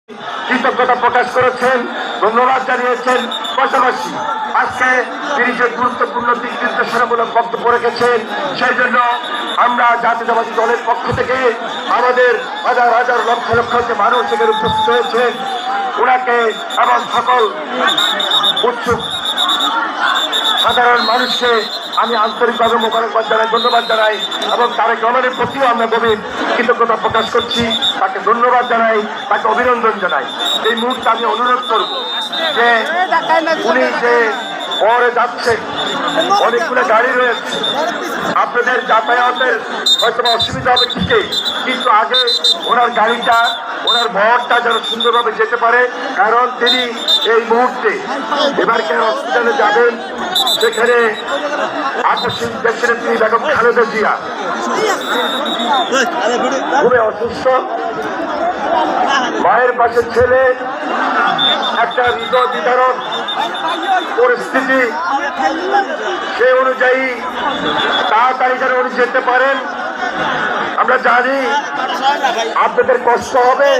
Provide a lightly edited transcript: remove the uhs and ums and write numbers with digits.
কৃতজ্ঞতা প্রকাশ করেছেন, ধন্যবাদ জানিয়েছেন। পাশাপাশি আজকে তিনি যে গুরুত্বপূর্ণ দিক নির্দেশনামূলক বক্তব্য রেখেছেন, সেই জন্য আমরা জাতীয়তাবাদী দলের পক্ষ থেকে আমাদের হাজার হাজার লক্ষ লক্ষ যে মানুষ এখানে উপস্থিত হয়েছেন ওনাকে এবং সকল উৎসুক সাধারণ মানুষকে আমি আন্তরিকভাবে মোবারকবাদ জানাই, ধন্যবাদ জানাই এবং তারেক রহমানের প্রতিও আমরা গভীর কৃতজ্ঞতা প্রকাশ করছি। তাকে ধন্যবাদ জানাই, তাকে অভিনন্দন জানাই। এই মুহূর্তে আমি অনুরোধ করব যে উনি যে পরে যাচ্ছেন, অনেকগুলো গাড়ি রয়েছে, আপনাদের যাতায়াতের হয়তো অসুবিধা হবে ঠিকই, কিন্তু আগে ওনার গাড়িটা ওনার ভরটা যেন সুন্দরভাবে যেতে পারে, কারণ তিনি এই মুহূর্তে এবারকার হসপিটালে যাবেন, সেখানে আকস্মিক দেখছিলেন তিনি বেগম খালেদা জিয়া খুবই অসুস্থ, মায়ের পাশে ছেলে, একটা হৃদয় বিদারক পরিস্থিতি, সে অনুযায়ী তাড়াতাড়ি যেন উনি যেতে পারেন। আমরা জানি আপনাদের কষ্ট হবে,